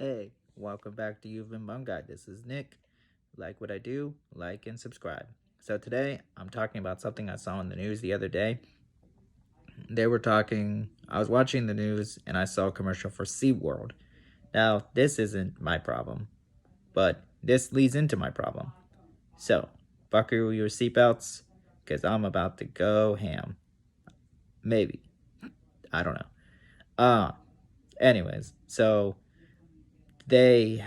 Hey, welcome back to You've Been Bum Guide. This is Nick. Like what I do, like and subscribe. So today I'm talking about something I saw in the news the other day. I was watching the news and I saw a commercial for SeaWorld. Now, this isn't my problem, but this leads into my problem. So, buckle your seatbelts, because I'm about to go ham. Maybe. I don't know. Uh, anyways, so they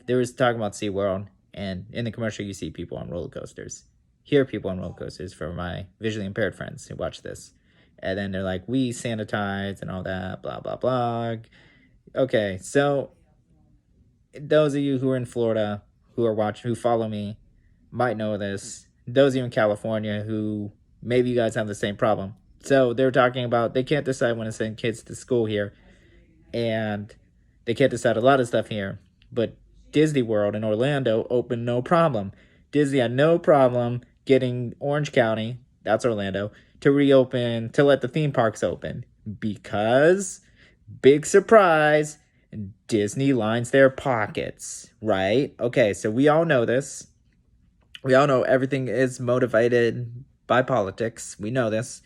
was talking about SeaWorld, and in the commercial you see people on roller coasters, hear people on roller coasters for my visually impaired friends who watch this, and then they're like, we sanitize and all that, blah blah blah. Okay, so those of you who are in Florida, who follow me, might know this. Those of you in California who maybe you guys have the same problem. So they're talking about they can't decide when to send kids to school here, and they can't decide a lot of stuff here. But Disney World in Orlando opened no problem. Disney had no problem getting Orange County, that's Orlando, to reopen, to let the theme parks open. Because, big surprise, Disney lines their pockets, right? Okay, so we all know this. We all know everything is motivated by politics. We know this.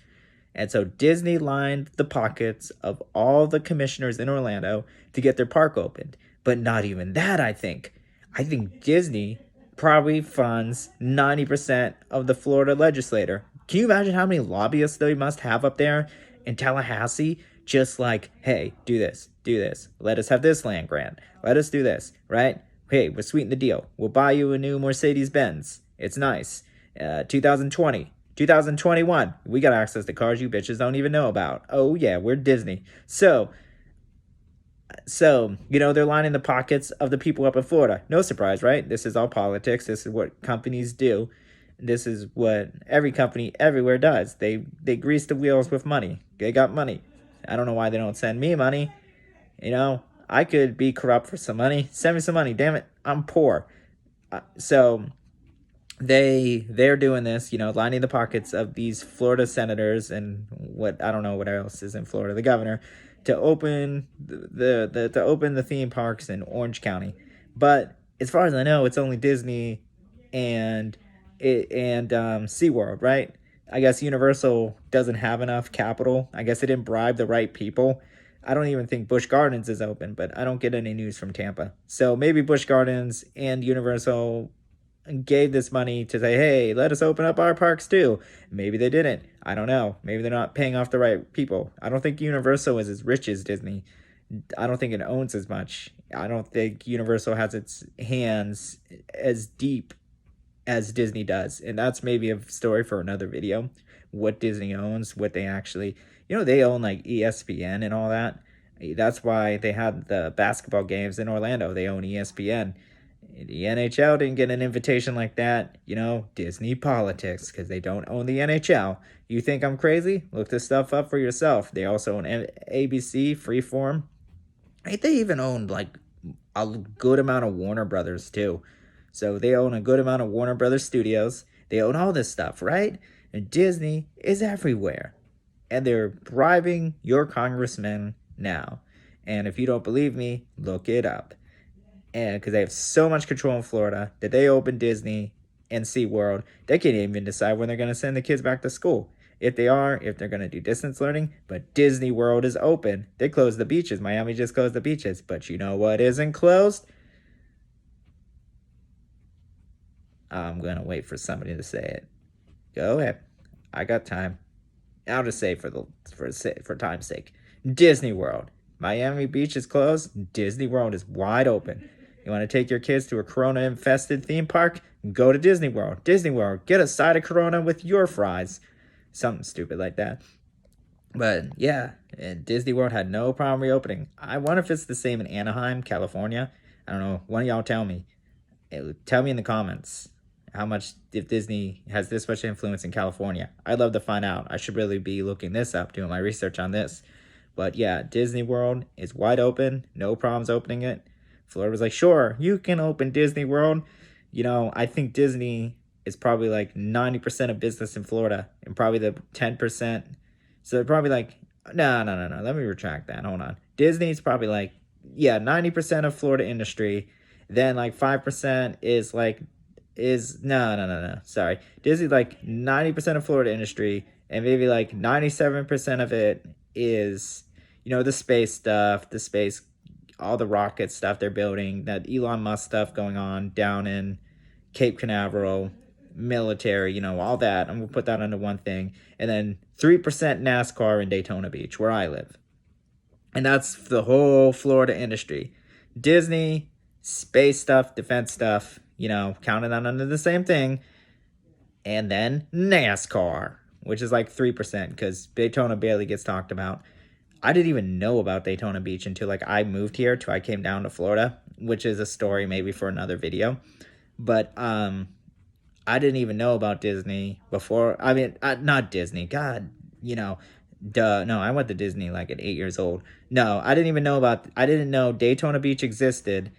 And so Disney lined the pockets of all the commissioners in Orlando to get their park opened. But not even that, I think. I think Disney probably funds 90% of the Florida legislator. Can you imagine how many lobbyists they must have up there in Tallahassee? Just like, hey, do this, do this. Let us have this land grant. Let us do this, right? Hey, we'll sweeten the deal. We'll buy you a new Mercedes Benz. It's nice. 2020. 2021, we got access to cars you bitches don't even know about. Oh yeah, we're Disney. So they're lining the pockets of the people up in Florida. No surprise, right? This is all politics. This is what companies do. This is what every company everywhere does. They grease the wheels with money. They got money. I don't know why they don't send me money. I could be corrupt for some money. Send me some money. Damn it, I'm poor. So they're doing this, lining the pockets of these Florida senators and what I don't know what else is in Florida, the governor, to open to open the theme parks in Orange County. But as far as I know, it's only Disney and SeaWorld, right? I guess Universal doesn't have enough capital. I guess they didn't bribe the right people. I don't even think Busch Gardens is open, but I don't get any news from Tampa. So maybe Busch Gardens and Universal gave this money to say, hey, let us open up our parks too. Maybe they didn't. I don't know. Maybe they're not paying off the right people. I don't think Universal is as rich as Disney. I don't think it owns as much. I don't think Universal has its hands as deep as Disney does. And that's maybe a story for another video. What Disney owns, what they actually, they own like ESPN and all that. That's why they had the basketball games in Orlando. They own ESPN. The NHL didn't get an invitation like that. Disney politics, because they don't own the NHL. You think I'm crazy? Look this stuff up for yourself. They also own ABC, Freeform. They even owned like a good amount of Warner Brothers too. So they own a good amount of Warner Brothers studios. They own all this stuff, right? And Disney is everywhere. And they're bribing your congressmen now. And if you don't believe me, look it up. And because they have so much control in Florida that they open Disney and SeaWorld, they can't even decide when they're going to send the kids back to school. If they're going to do distance learning, but Disney World is open. They closed the beaches. Miami just closed the beaches. But you know what isn't closed? I'm going to wait for somebody to say it. Go ahead. I got time. I'll just say for time's sake. Disney World. Miami Beach is closed. Disney World is wide open. You want to take your kids to a Corona-infested theme park? Go to Disney World. Disney World, get a side of Corona with your fries. Something stupid like that. But yeah, and Disney World had no problem reopening. I wonder if it's the same in Anaheim, California. I don't know. One of y'all tell me. Tell me in the comments how much, if Disney has this much influence in California. I'd love to find out. I should really be looking this up, doing my research on this. But yeah, Disney World is wide open. No problems opening it. Florida was like, sure, you can open Disney World. I think Disney is probably like 90% of business in Florida and probably the 10%. So they're probably like, no. Let me retract that. Hold on. Disney's probably like yeah, 90% of Florida industry. Then like 5% is like no. Sorry. Disney like 90% of Florida industry, and maybe like 97% of it is, the space stuff, the space, all the rocket stuff they're building, that Elon Musk stuff going on down in Cape Canaveral, military, all that. I'm gonna put that under one thing. And then 3% NASCAR in Daytona Beach, where I live. And that's the whole Florida industry. Disney, space stuff, defense stuff, counting that under the same thing. And then NASCAR, which is like 3% because Daytona barely gets talked about. I didn't even know about Daytona Beach until like I moved here, till I came down to Florida, which is a story maybe for another video. But I didn't even know about Disney before. I mean, not Disney. God, duh. No, I went to Disney like at 8 years old. No, I didn't even know about. I didn't know Daytona Beach existed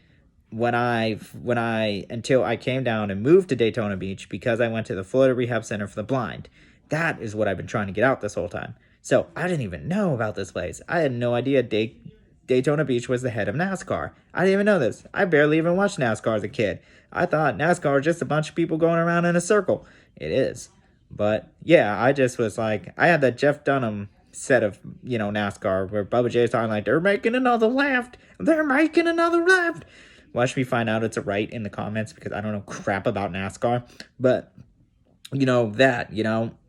until I came down and moved to Daytona Beach because I went to the Florida Rehab Center for the Blind. That is what I've been trying to get out this whole time. So I didn't even know about this place. I had no idea Daytona Beach was the head of NASCAR. I didn't even know this. I barely even watched NASCAR as a kid. I thought NASCAR was just a bunch of people going around in a circle. It is. But yeah, I just was like, I had that Jeff Dunham set of, NASCAR where Bubba J is talking like, they're making another left. They're making another left. Watch me find out it's a right in the comments because I don't know crap about NASCAR. But,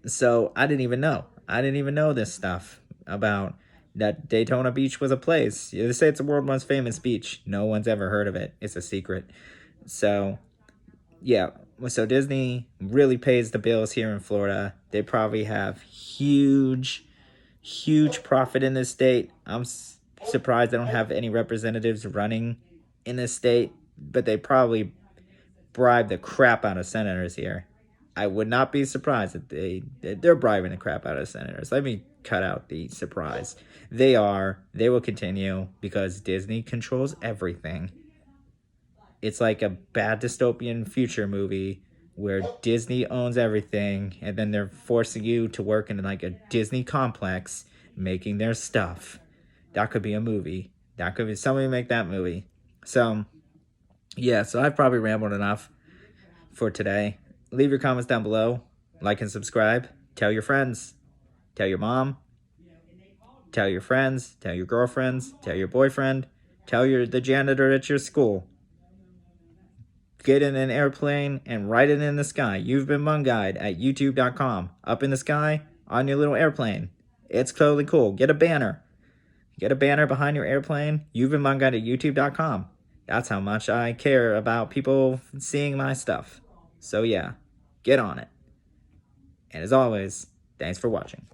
So I didn't even know. I didn't even know this stuff about that Daytona Beach was a place. They say it's the world's most famous beach. No one's ever heard of it. It's a secret. So, yeah. So Disney really pays the bills here in Florida. They probably have huge profit in this state. I'm surprised they don't have any representatives running in this state, but they probably bribe the crap out of senators here. I would not be surprised if they're bribing the crap out of senators. Let me cut out the surprise. They will continue because Disney controls everything. It's like a bad dystopian future movie where Disney owns everything, and then they're forcing you to work in like a Disney complex making their stuff. That could be a movie. That could be somebody make that movie. So, yeah, so I've probably rambled enough for today. Leave your comments down below. Like and subscribe. Tell your friends. Tell your mom. Tell your friends. Tell your girlfriends. Tell your boyfriend. Tell the janitor at your school. Get in an airplane and write it in the sky. You've been Munguyed at youtube.com. Up in the sky on your little airplane. It's totally cool. Get a banner. Get a banner behind your airplane. You've been Munguyed at youtube.com. That's how much I care about people seeing my stuff. So yeah, get on it. And as always, thanks for watching.